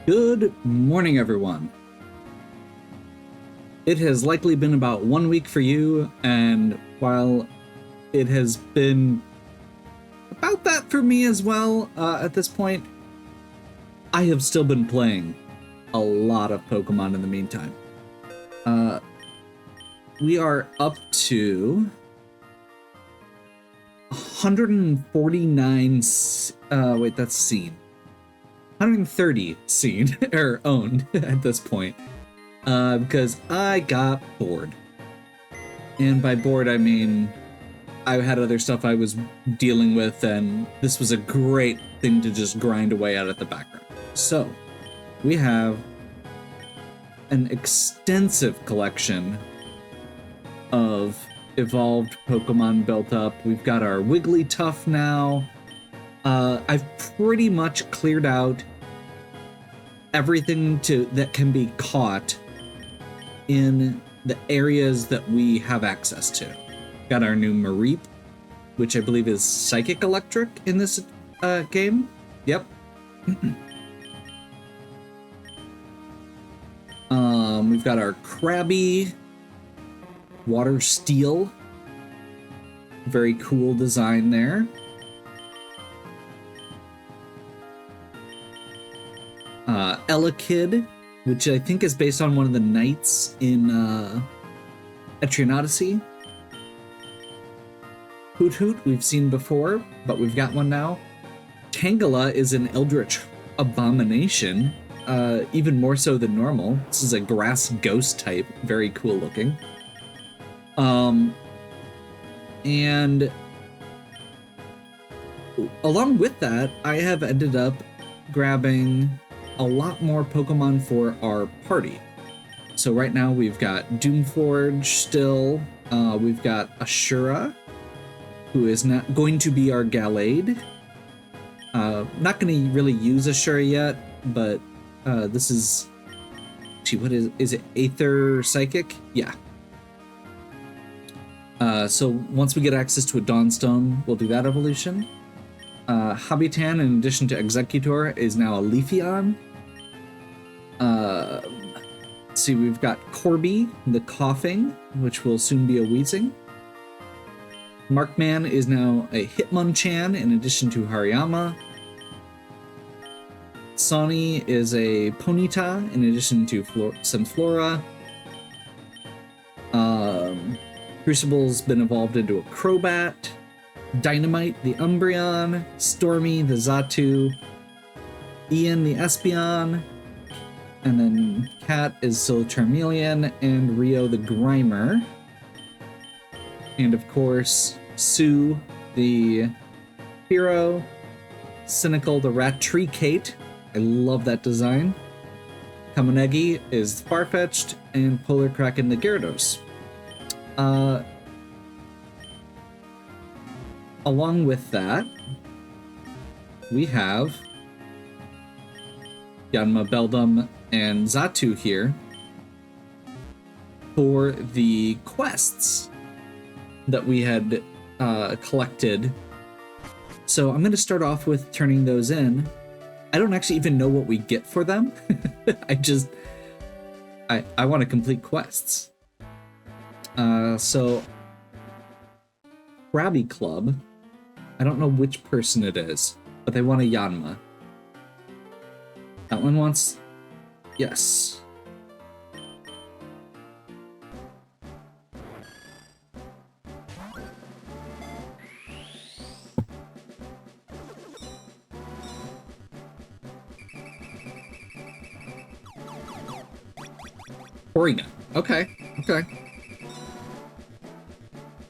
Good morning, everyone. It has likely been about 1 week for you, and while it has been about that for me as well at this point, I have still been playing a lot of Pokemon in the meantime. We are up to 149, wait, that's seen. 130 seen, or owned at this point, because I got bored. And by bored, I mean I had other stuff I was dealing with, and this was a great thing to just grind away at the background. So, we have an extensive collection of evolved Pokemon built up. We've got our Wigglytuff now. I've pretty much cleared out everything that can be caught in the areas that we have access to. Got our new Mareep, which I believe is Psychic Electric in this game. Yep. We've got our Krabby, Water Steel. Very cool design there. Elekid, which I think is based on one of the knights in Pokémon Odyssey. Hoot Hoot we've seen before, but we've got one now. Tangela is an Eldritch Abomination, even more so than normal. This is a grass ghost type, very cool looking. And along with that, I have ended up grabbing a lot more Pokemon for our party. So right now we've got Doomforge still, we've got Ashura, who is not going to be our Gallade. Not going to really use Ashura yet, but this is, what is it, Aether Psychic? Yeah. So once we get access to a Dawnstone, we'll do that evolution. Habitan, in addition to Executor, is now a Leafeon. Let's see, we've got Corby, the Coughing, which will soon be a Weezing. Markman is now a Hitmonchan, in addition to Hariyama. Sonny is a Ponyta, in addition to Sunflora. Crucible's been evolved into a Crobat. Dynamite, the Umbreon. Stormy, the Xatu. Ian, the Espeon. And then Cat is still Charmeleon, and Rio, the Grimer. And of course, Sue, the Hero. Cynical, the Ratricate. I love that design. Kamonegi is Farfetch'd, and Polar Kraken, the Gyarados. Along with that, we have Yanma, Beldum, and Xatu here for the quests that we had collected. So I'm going to start off with turning those in. I don't actually even know what we get for them. I want to complete quests. So Krabby Club, I don't know which person it is, but they want a Yanma. That one wants... Yes. Porygon. Okay.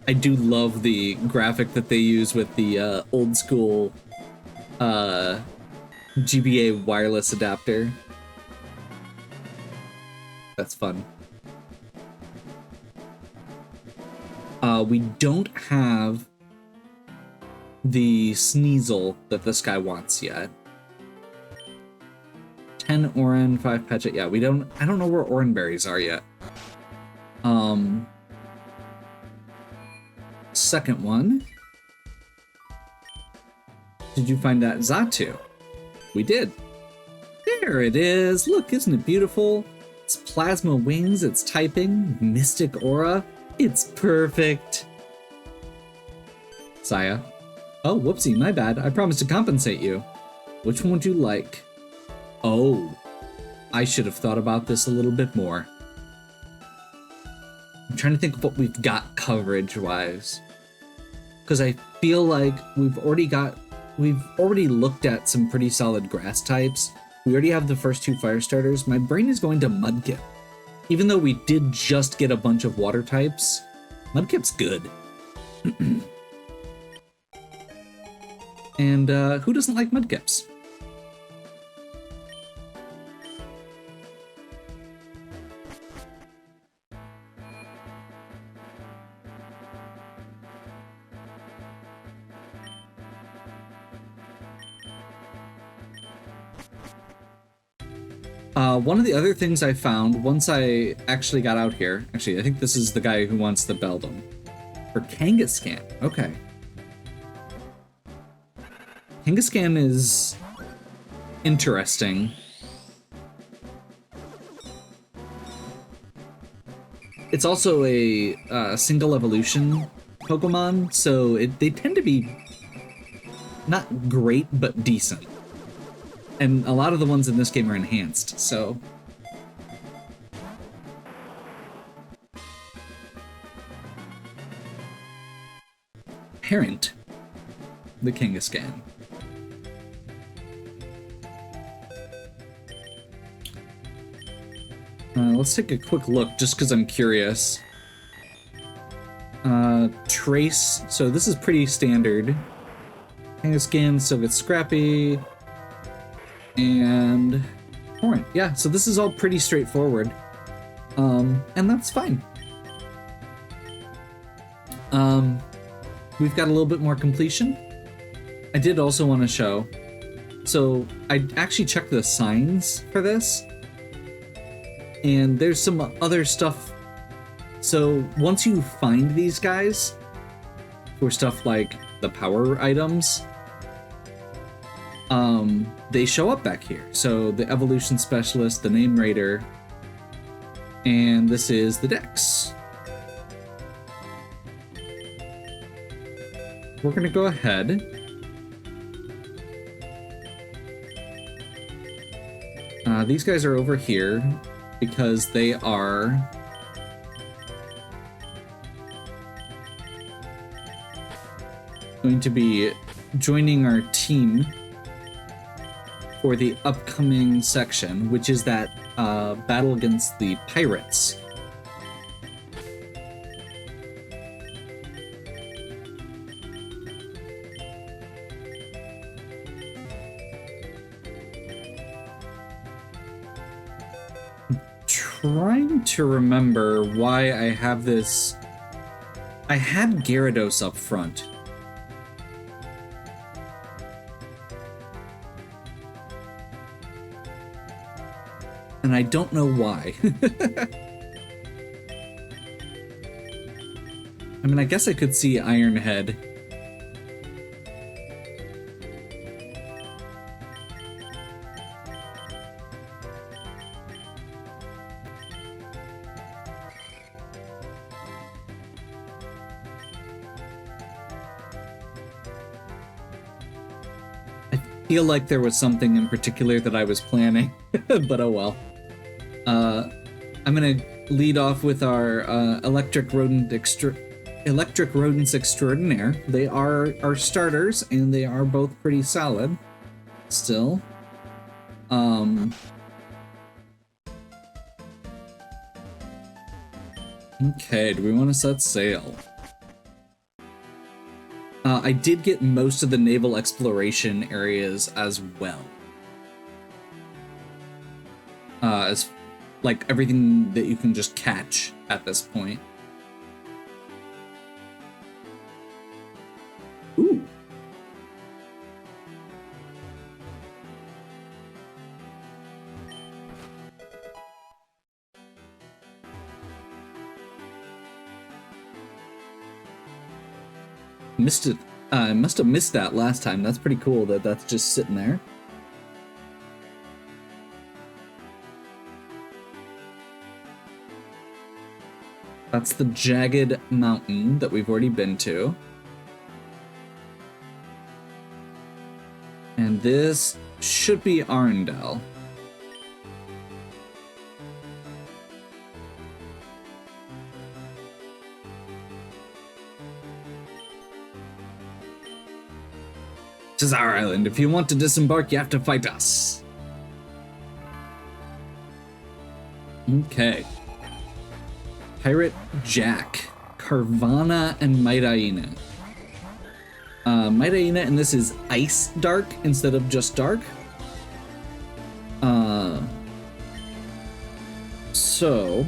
I do love the graphic that they use with the old school GBA wireless adapter. That's fun. We don't have the Sneasel that this guy wants yet. 10 Oran, 5 Pechet. Yeah, I don't know where Oran berries are yet. Second one. Did you find that Xatu? We did. There. There it is. Look, isn't it beautiful? It's plasma wings, it's typing, mystic aura. It's perfect. Saya. Oh, whoopsie, my bad. I promised to compensate you. Which one would you like? Oh, I should have thought about this a little bit more. I'm trying to think of what we've got coverage-wise. Because I feel like we've already looked at some pretty solid grass types. We already have the first 2 fire starters. My brain is going to Mudkip. Even though we did just get a bunch of water types, Mudkip's good. And who doesn't like Mudkips? One of the other things I found once I actually got out here, actually, I think this is the guy who wants the Beldum. For Kangaskhan, okay. Kangaskhan is interesting. It's also a single evolution Pokemon, so they tend to be not great, but decent. And a lot of the ones in this game are enhanced, so... Parent, the Kangaskhan. Let's take a quick look, just because I'm curious. Trace, so this is pretty standard. Kangaskhan still gets Scrappy. And Torrent. Yeah, so this is all pretty straightforward. And that's fine. We've got a little bit more completion. I did also want to show. So I actually checked the signs for this. And there's some other stuff. So once you find these guys, for stuff like the power items, they show up back here. So the evolution specialist, the name raider, and this is the Dex. We're gonna go ahead. These guys are over here because they are going to be joining our team for the upcoming section, which is that battle against the pirates. Trying to remember why I have this. I had Gyarados up front. And I don't know why. I mean, I guess I could see Ironhead. I feel like there was something in particular that I was planning, but oh well. I'm gonna lead off with our electric rodents extraordinaire. They are our starters, and they are both pretty solid. Still, okay. Do we want to set sail? I did get most of the naval exploration areas as well. As like everything that you can just catch at this point. Ooh. Missed it. I must have missed that last time. That's pretty cool that that's just sitting there. That's the Jagged Mountain that we've already been to. And this should be Arendelle. This is our island. If you want to disembark, you have to fight us. Okay. Pirate Jack, Carvana, and Maidaina. Maidaina, and this is Ice Dark instead of just Dark. So...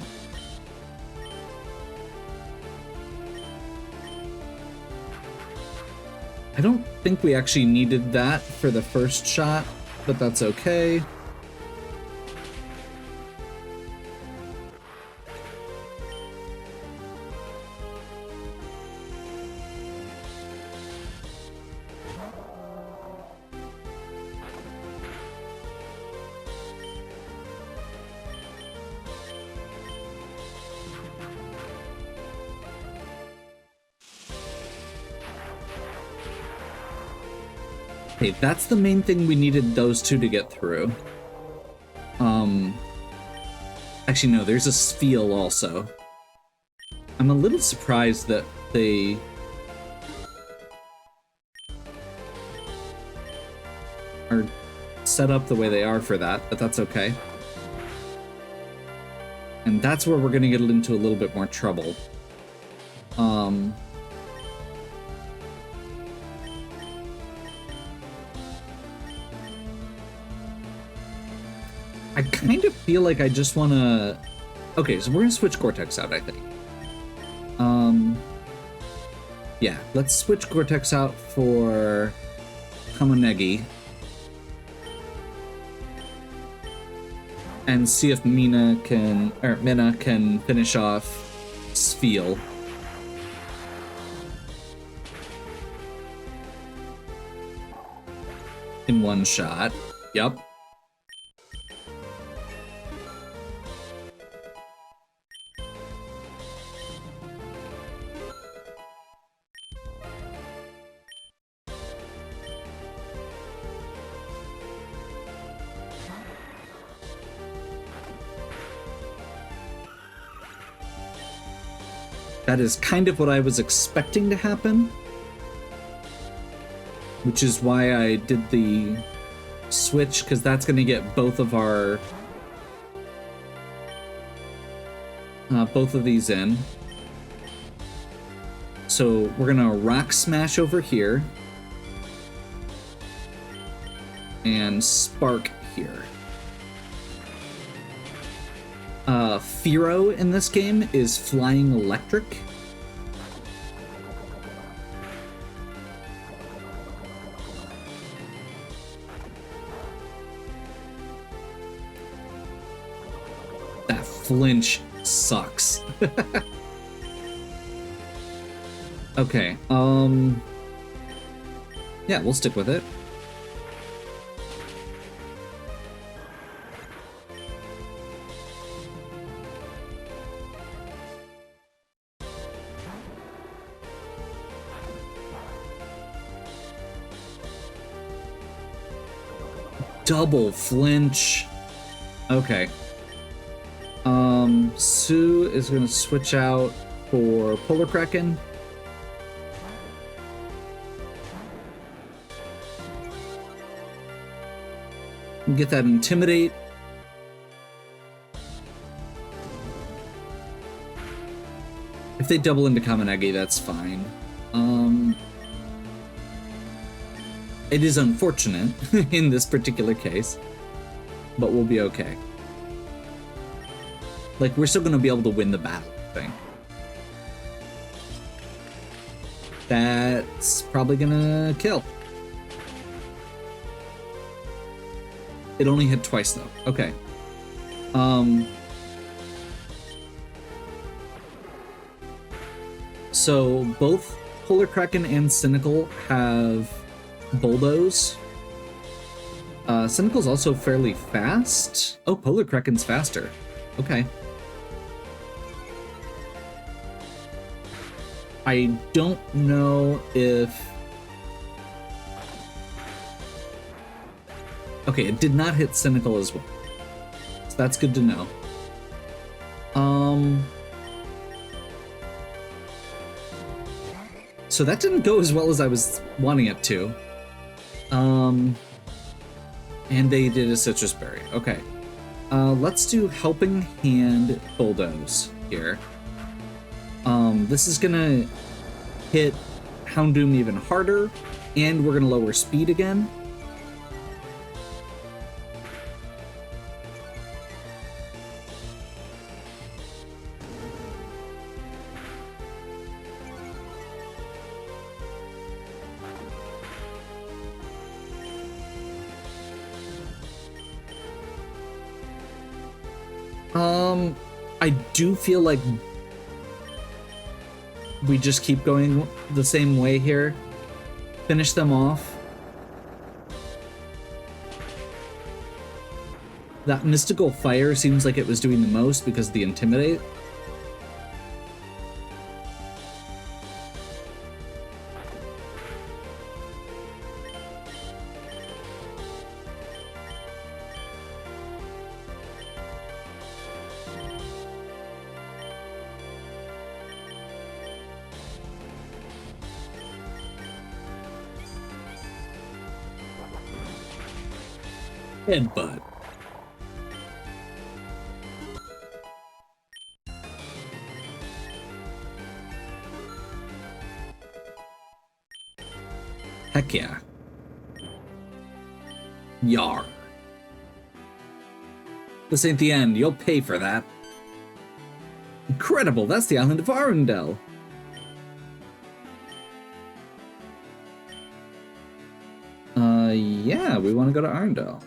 I don't think we actually needed that for the first shot, but that's okay. Okay, that's the main thing we needed those two to get through. Actually, no, there's a Spiel also. I'm a little surprised that they... are set up the way they are for that, but that's okay. And that's where we're gonna get into a little bit more trouble. I kind of feel like I just want to... Okay, so we're going to switch Gore-Tex out, I think. Yeah, let's switch Gore-Tex out for Kamonegi. And see if Minna can finish off Spiel. In one shot. Yep. That is kind of what I was expecting to happen, which is why I did the switch, because that's going to get both of our both of these in. So we're gonna Rock Smash over here and Spark here. Firo in this game is Flying Electric. That flinch sucks. Okay, yeah, we'll stick with it. Double flinch. Okay. Sue is gonna switch out for Polar Kraken. Get that Intimidate. If they double into Kamonegi, that's fine. It is unfortunate in this particular case, but we'll be okay. Like, we're still gonna be able to win the battle, I think. That's probably gonna kill. It only hit twice, though. Okay. So both Polar Kraken and Cynical have Bulldoze. Cynical's also fairly fast. Oh, Polar Kraken's faster. Okay. I don't know if... Okay, it did not hit Cynical as well. So that's good to know. So that didn't go as well as I was wanting it to. And they did a Citrus Berry. Okay. Let's do Helping Hand Bulldoze here. This is gonna hit Houndoom even harder, and we're gonna lower speed again. I do feel like we just keep going the same way here. Finish them off. That Mystical Fire seems like it was doing the most because of the Intimidate. Headbutt. Heck yeah. Yar. This ain't the end. You'll pay for that. Incredible. That's the island of Arundel. Yeah, we want to go to Arundel.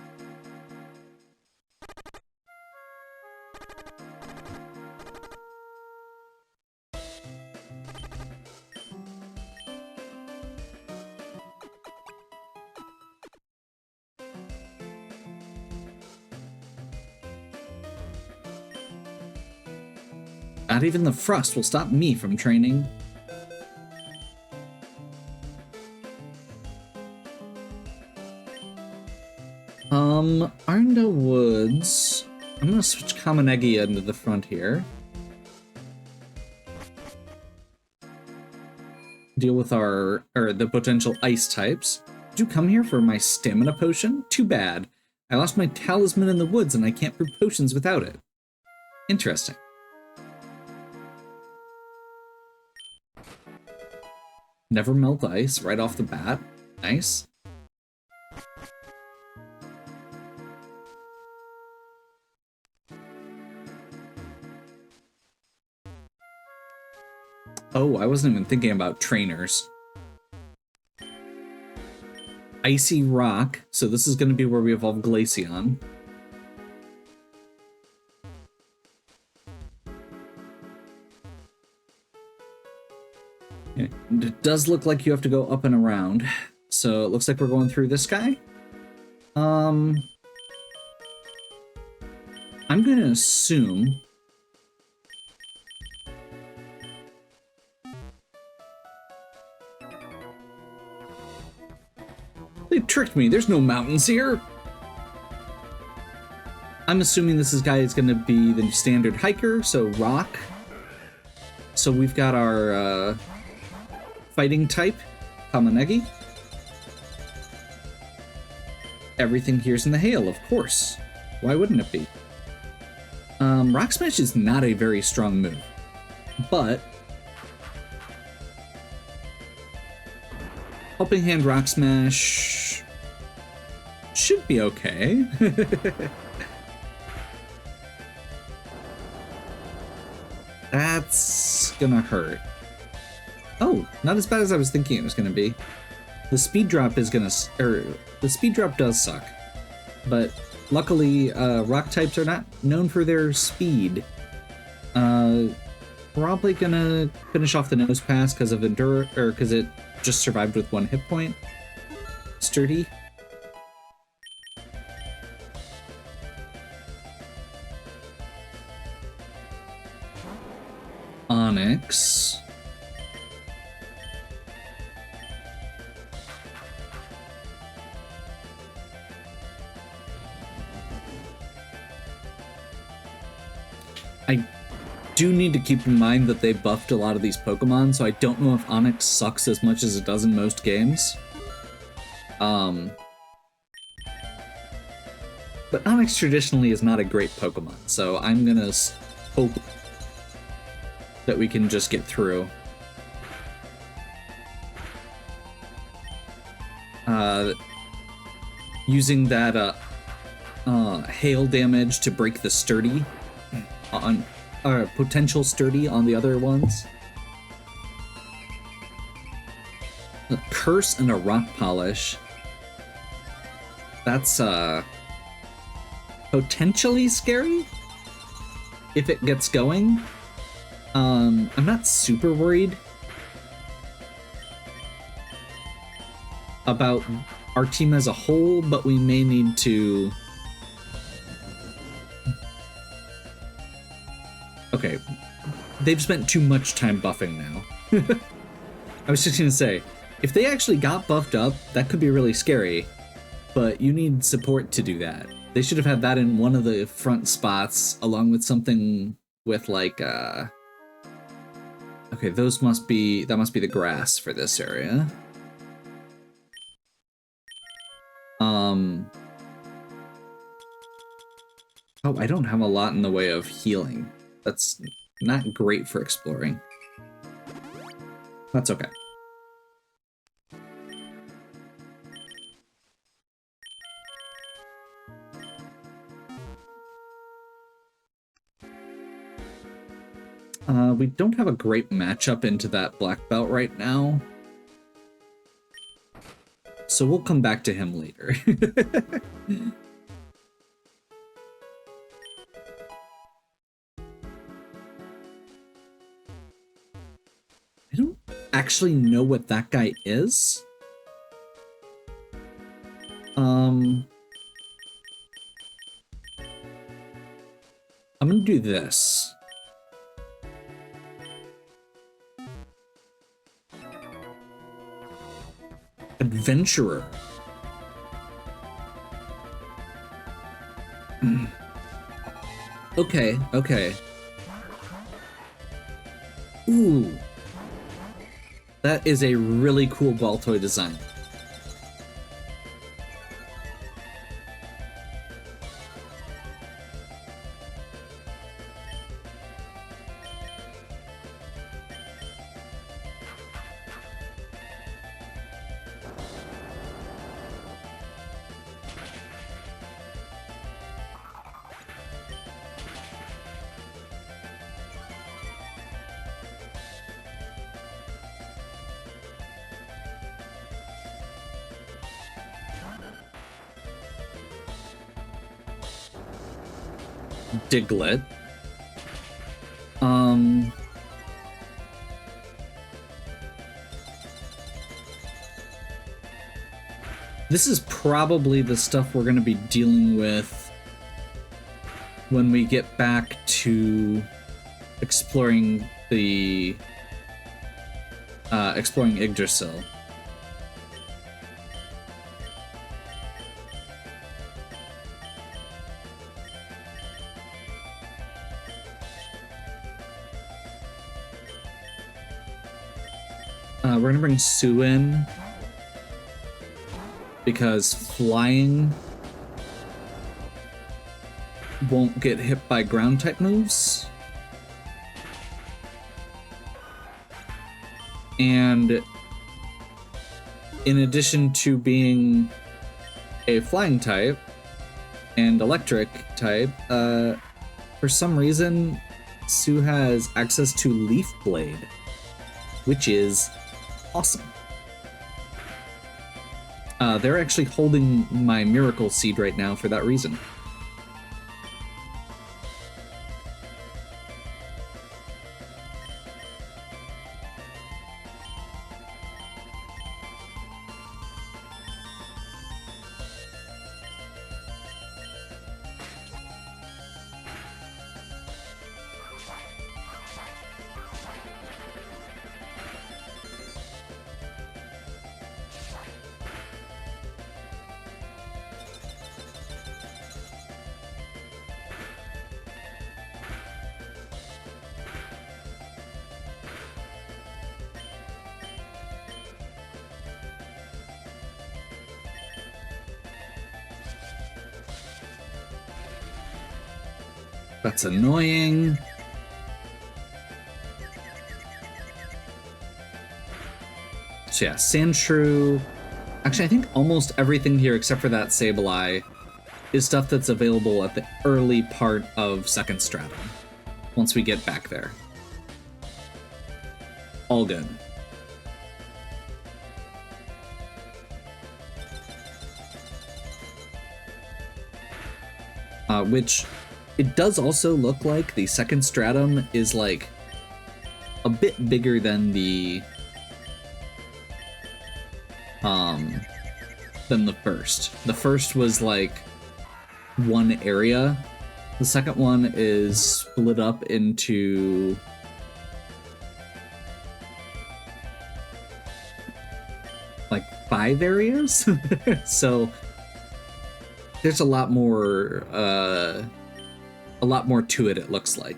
Not even the frost will stop me from training. Arundel Woods. I'm gonna switch Kamenegi into the front here. Deal with the potential ice types. Did you come here for my stamina potion? Too bad. I lost my talisman in the woods and I can't brew potions without it. Interesting. Never melt ice right off the bat. Nice. Oh, I wasn't even thinking about trainers. Icy Rock. So this is going to be where we evolve Glaceon. It does look like you have to go up and around. So it looks like we're going through this guy. I'm going to assume... They tricked me. There's no mountains here. I'm assuming this guy is going to be the standard hiker, so rock. So we've got our fighting type, Kamenegi. Everything here's in the hail, of course. Why wouldn't it be? Rock Smash is not a very strong move, but Helping Hand Rock Smash should be okay. That's gonna hurt. Oh, not as bad as I was thinking it was gonna be. The speed drop is gonna, the speed drop does suck, but luckily, rock types are not known for their speed. Probably gonna finish off the nose pass because of because it just survived with 1 hit point. Sturdy. Onyx. I do need to keep in mind that they buffed a lot of these Pokemon, so I don't know if Onix sucks as much as it does in most games. But Onix traditionally is not a great Pokemon, so I'm gonna hope that we can just get through. Using that hail damage to break the sturdy on potential sturdy on the other ones. A curse and a rock polish. That's potentially scary if it gets going. I'm not super worried about our team as a whole, but we may need to... Okay, they've spent too much time buffing now. I was just gonna say, if they actually got buffed up, that could be really scary, but you need support to do that. They should have had that in one of the front spots, along with something with like, okay, that must be the grass for this area. Oh, I don't have a lot in the way of healing. That's not great for exploring. That's okay. We don't have a great matchup into that black belt right now. So we'll come back to him later. I don't actually know what that guy is. I'm gonna do this. Adventurer. Okay, okay. Ooh. That is a really cool ball toy design. Diglett. This is probably the stuff we're going to be dealing with when we get back to exploring the exploring Yggdrasil. We're gonna bring Sue in because flying won't get hit by ground type moves. And in addition to being a flying type and electric type, for some reason, Sue has access to Leaf Blade, which is awesome. They're actually holding my Miracle Seed right now for that reason. That's annoying. So yeah, Sandshrew. Actually, I think almost everything here except for that Sableye is stuff that's available at the early part of Second Stratum, once we get back there. All good. Which, it does also look like the Second Stratum is, like, a bit bigger than the first. The first was, like, one area. The second one is split up into like 5 areas. So there's a lot more to it looks like.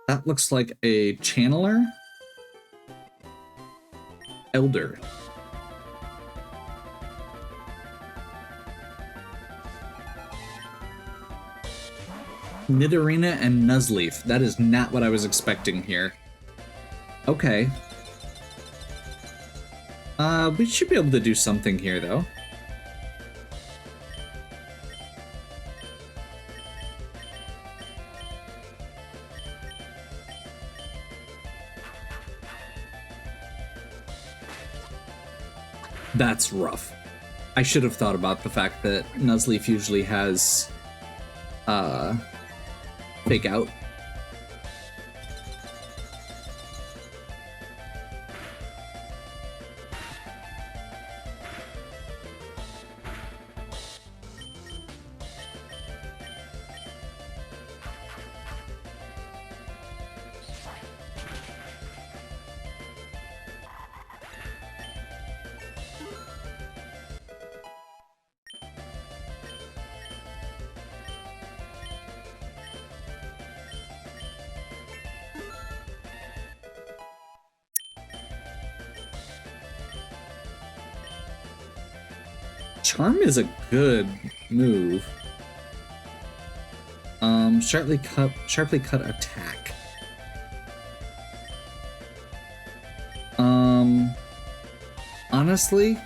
That looks like a channeler. Elder. Nidorina and Nuzleaf. That is not what I was expecting here. Okay. We should be able to do something here, though. That's rough. I should have thought about the fact that Nuzleaf usually has Fake Out. Charm is a good move. Sharply cut attack. Honestly,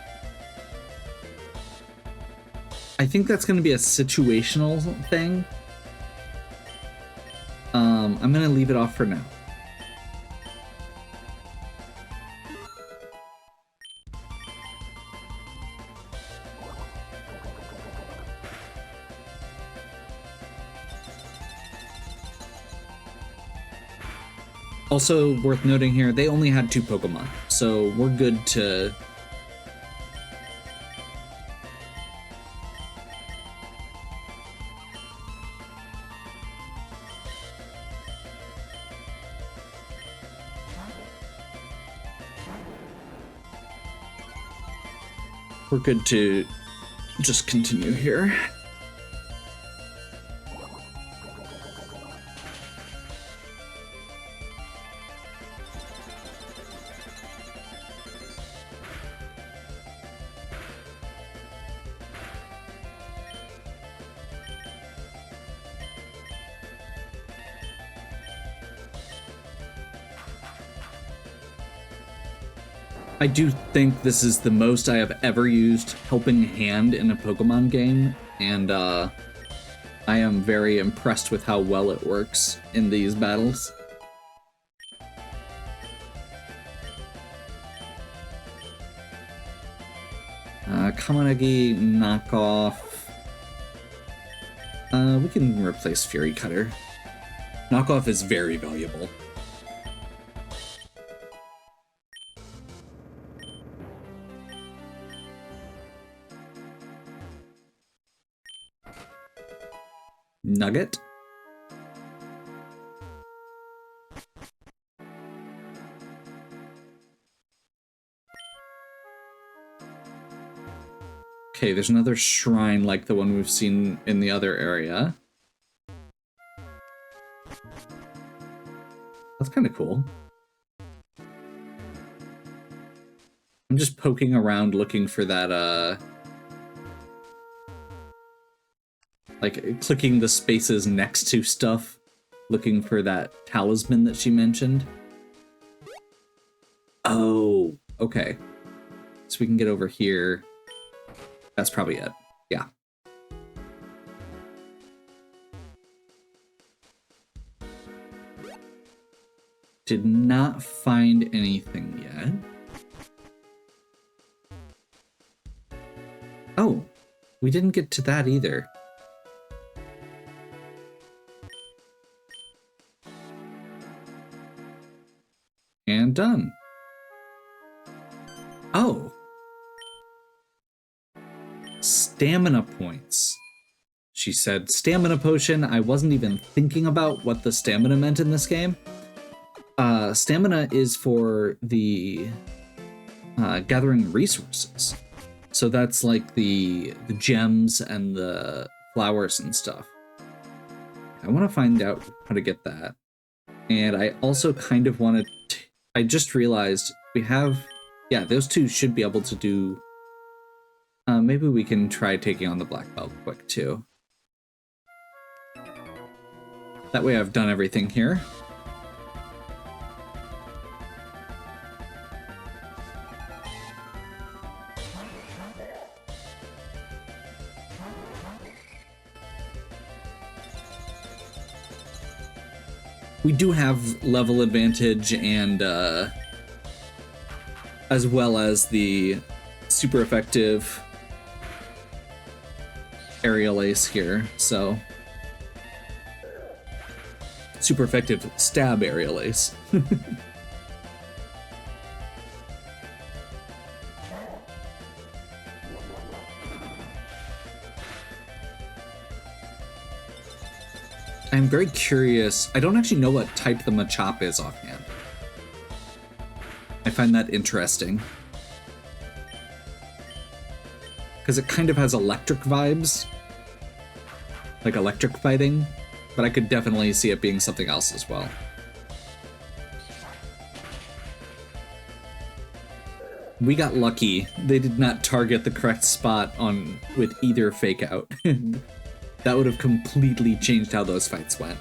I think that's going to be a situational thing. I'm going to leave it off for now. Also worth noting here, they only had 2 Pokemon, so we're good to... We're good to just continue here. I do think this is the most I have ever used Helping Hand in a Pokemon game, and I am very impressed with how well it works in these battles. Kamanagi knockoff. We can replace Fury Cutter. Knockoff is very valuable. Nugget. Okay, there's another shrine like the one we've seen in the other area. That's kind of cool. I'm just poking around looking for that, like, clicking the spaces next to stuff, looking for that talisman that she mentioned. Oh, okay. So we can get over here. That's probably it. Yeah. Did not find anything yet. Oh, we didn't get to that either. And done. Oh. Stamina points. She said stamina potion. I wasn't even thinking about what the stamina meant in this game. Stamina is for the gathering resources. So that's like the gems and the flowers and stuff. I want to find out how to get that. And I also kind of wanted to, I just realized we have, yeah, those two should be able to do, maybe we can try taking on the black belt quick too. That way I've done everything here. We do have level advantage and as well as the super effective aerial ace here, so super effective stab aerial ace. I'm very curious. I don't actually know what type the Machop is offhand. I find that interesting. Because it kind of has electric vibes. Like electric fighting. But I could definitely see it being something else as well. We got lucky. They did not target the correct spot on with either fake out. That would have completely changed how those fights went.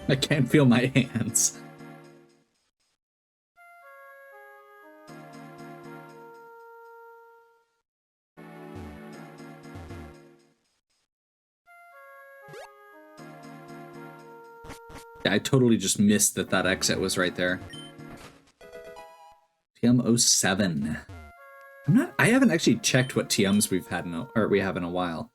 I can't feel my hands. Yeah, I totally just missed that exit was right there. TM07. I haven't actually checked what TMs we've had we have in a while.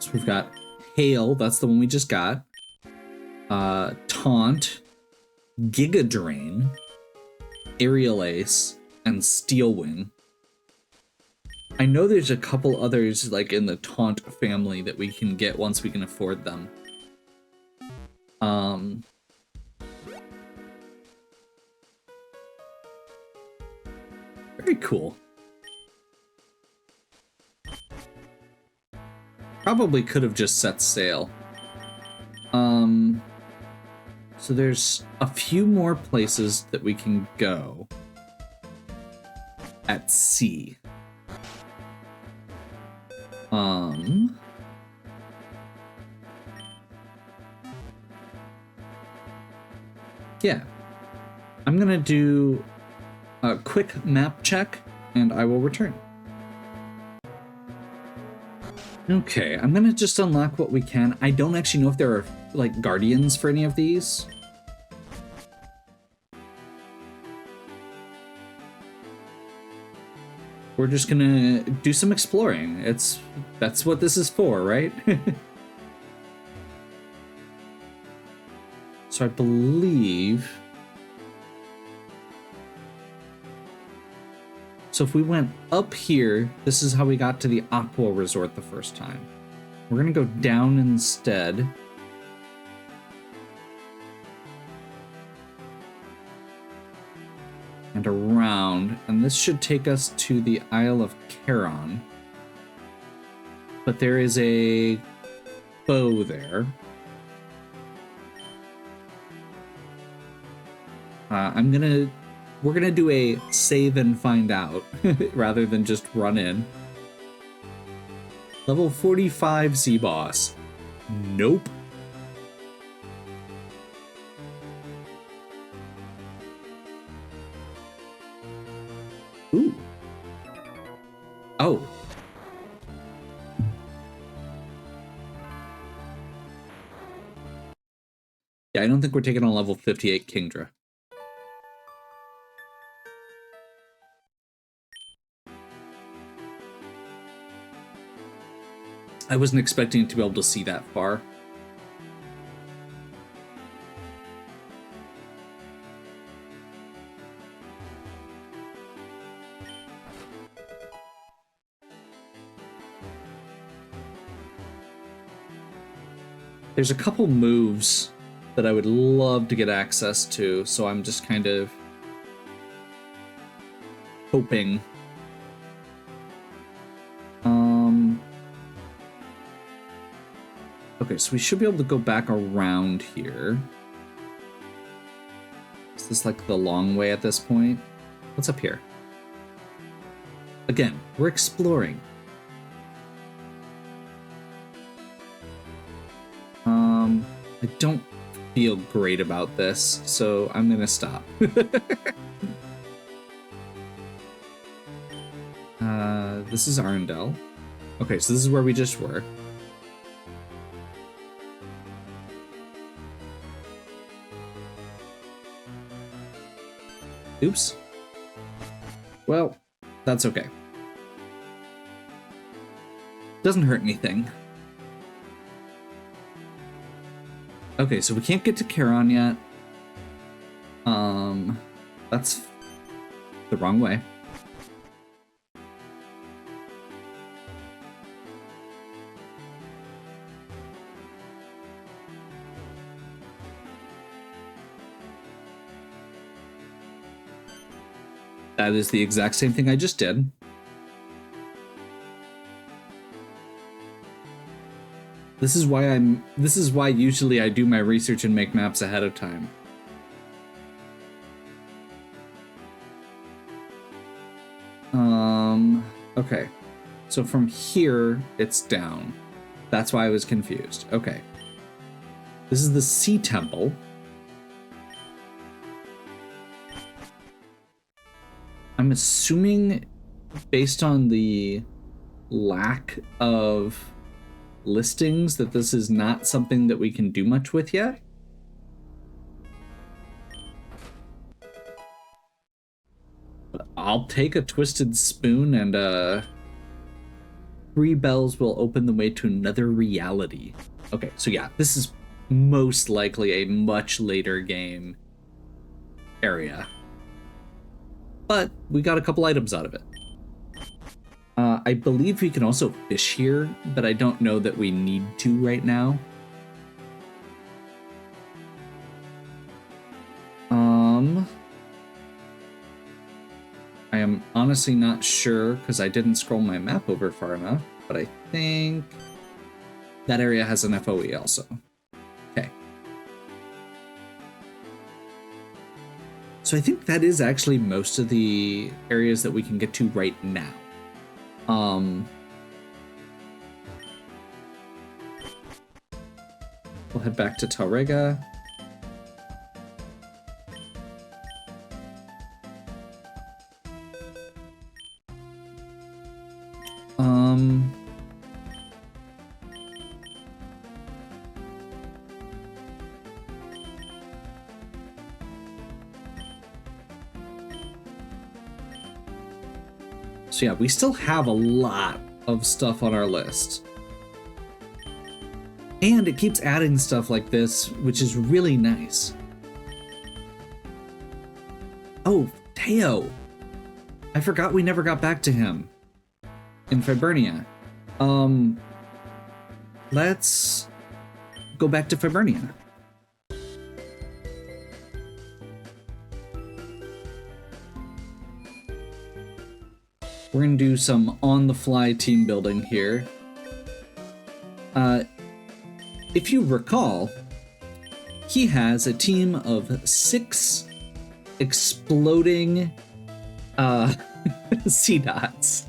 So we've got Hail, that's the one we just got. Taunt, Giga Drain, Aerial Ace, and Steel Wing. I know there's a couple others like in the Taunt family that we can get once we can afford them. Very cool. Probably could have just set sail. So there's a few more places that we can go at sea. Yeah. I'm gonna do a quick map check and I will return. Okay, I'm gonna just unlock what we can. I don't actually know if there are, like, guardians for any of these. we're just gonna do some exploring. That's what this is for, right? So I believe... So if we went up here, this is how we got to the Aqua Resort the first time. We're gonna go down instead. And around, and this should take us to the Isle of Charon. But there is a bow there. We're gonna do a save and find out rather than just run in. Level 45 Z-Boss. Nope. Ooh. Oh. Yeah, I don't think we're taking on level 58 Kingdra. I wasn't expecting to be able to see that far. There's a couple moves that I would love to get access to, so I'm just kind of hoping. Okay, so we should be able to go back around here. Is this like the long way at this point? What's up here? Again, we're exploring. I don't feel great about this, so I'm gonna stop. This is Arendelle. Okay, so this is where we just were. Oops. Well, that's okay. Doesn't hurt anything. Okay, so we can't get to Charon yet. That's the wrong way. That is the exact same thing I just did. This is why usually I do my research and make maps ahead of time. Okay. So from here, it's down. That's why I was confused. Okay. This is the Sea Temple. I'm assuming, based on the lack of listings, that this is not something that we can do much with yet. But I'll take a Twisted Spoon, and 3 bells will open the way to another reality. Okay, so yeah, this is most likely a much later game area. But we got a couple items out of it. I believe we can also fish here, but I don't know that we need to right now. I am honestly not sure because I didn't scroll my map over far enough, but I think that area has an FOE also. Okay. So I think that is actually most of the areas that we can get to right now. We'll head back to Taurega. So yeah, we still have a lot of stuff on our list. And it keeps adding stuff like this, which is really nice. Oh, Teo! I forgot we never got back to him in Fibernia. Let's go back to Fibernia. We're gonna do some on-the-fly team building here. If you recall, he has a team of 6 exploding sea dots.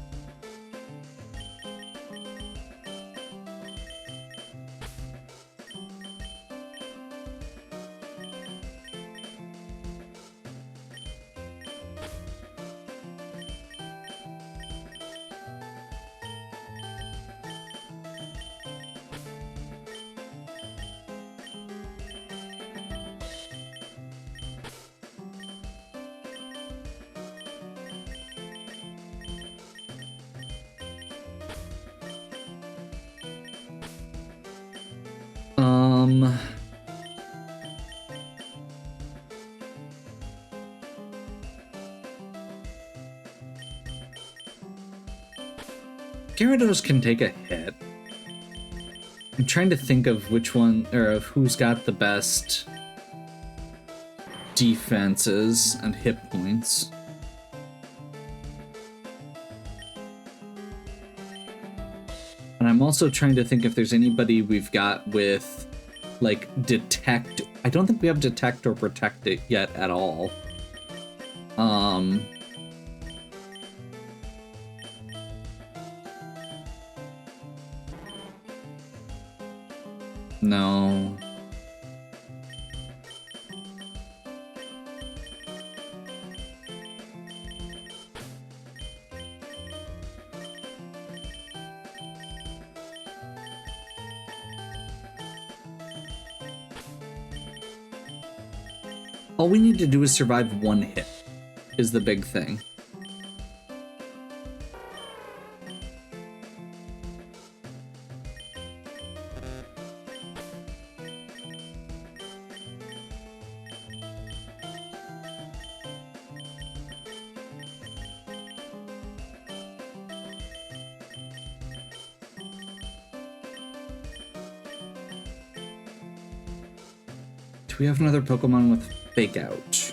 Gyarados can take a hit. I'm trying to think of which one, or of who's got the best defenses and hit points. And I'm also trying to think if there's anybody we've got with, like, detect. I don't think we have detect or protect it yet at all. No. All we need to do is survive one hit, is the big thing. Do we have another Pokemon with Fake Out?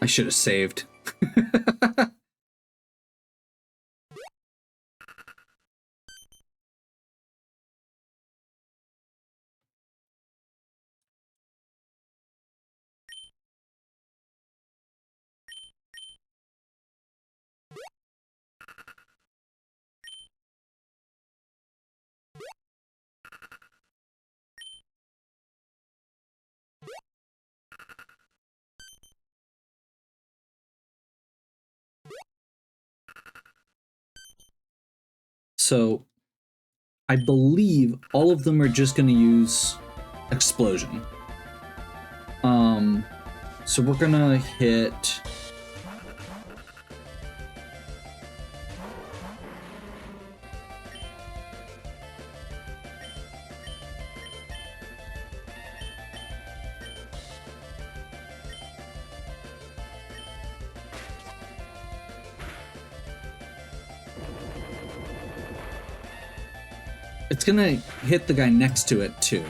I should have saved. So I believe all of them are just going to use Explosion. So we're going to hit... It's gonna hit the guy next to it too.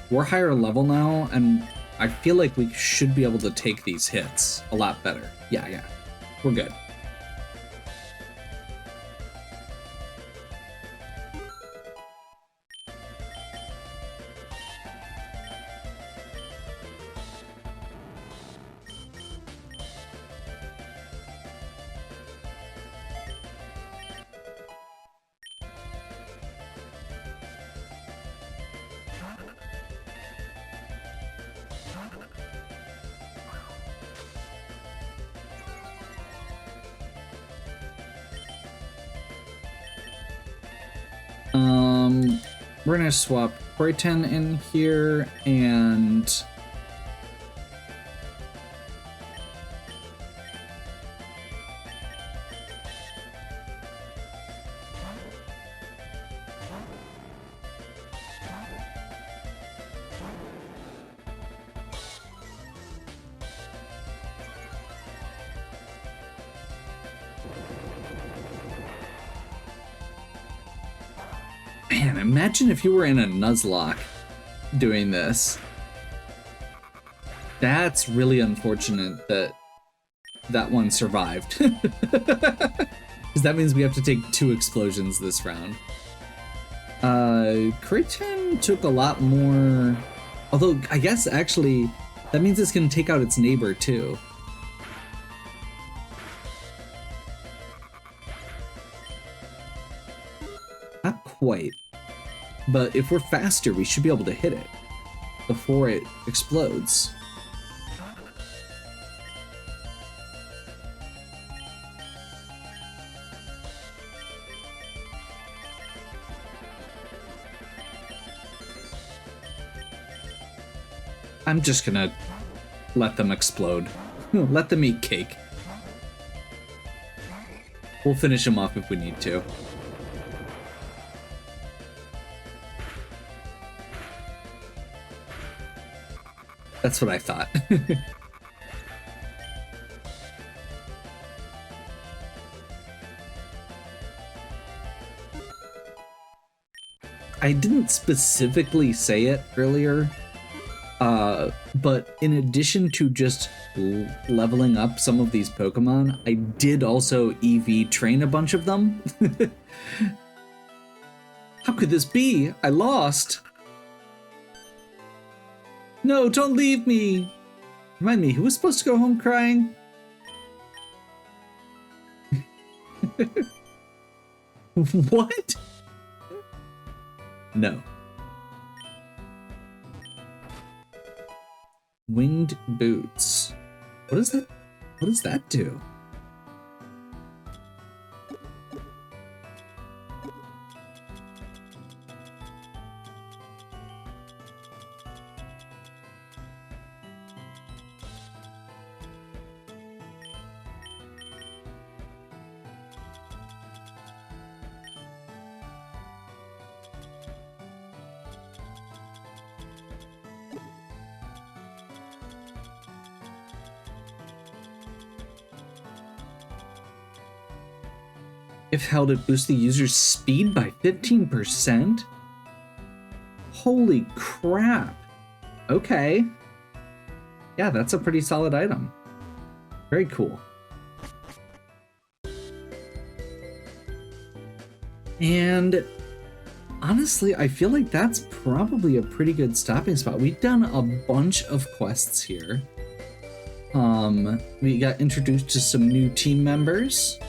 We're higher level now, and I feel like we should be able to take these hits a lot better. Yeah, we're good. We're gonna swap Poryten in here and man, imagine if you were in a Nuzlocke doing this. That's really unfortunate that that one survived. Because that means we have to take 2 explosions this round. Kraton took a lot more... Although, I guess, actually, that means it's going to take out its neighbor, too. Not quite. But if we're faster, we should be able to hit it before it explodes. I'm just gonna let them explode. Let them eat cake. We'll finish them off if we need to. That's what I thought. I didn't specifically say it earlier, but in addition to just leveling up some of these Pokemon, I did also EV train a bunch of them. How could this be? I lost! No, don't leave me! Remind me, who was supposed to go home crying? What? No. Winged boots. What is that? What does that do? If held, it boosts the user's speed by 15%? Holy crap. Okay. Yeah, that's a pretty solid item. Very cool. And honestly, I feel like that's probably a pretty good stopping spot. We've done a bunch of quests here. We got introduced to some new team members.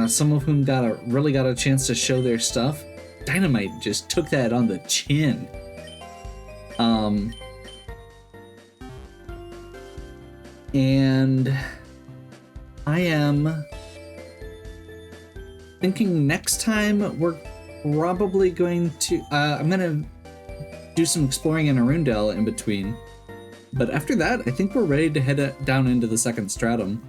Some of whom really got a chance to show their stuff. Dynamite just took that on the chin. And I am thinking next time we're probably going to... I'm going to do some exploring in Arundel in between. But after that, I think we're ready to head down into the second stratum.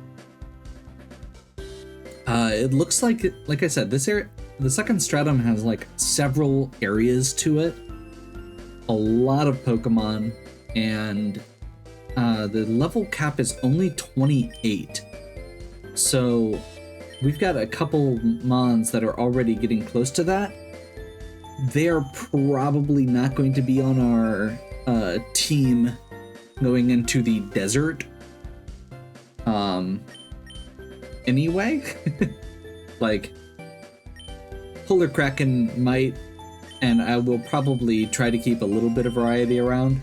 It looks like I said, this area, the second stratum has like several areas to it, a lot of Pokemon, and the level cap is only 28. So we've got a couple Mons that are already getting close to that. They're probably not going to be on our team going into the desert. Anyway, like Polar Kraken might, and I will probably try to keep a little bit of variety around.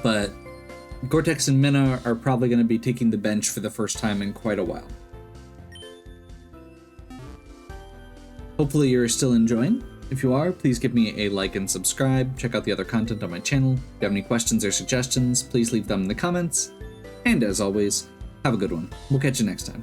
But Gore-Tex and Minna are probably going to be taking the bench for the first time in quite a while. Hopefully you're still enjoying. If you are, please give me a like and subscribe. Check out the other content on my channel. If you have any questions or suggestions, please leave them in the comments. And as always, have a good one. We'll catch you next time.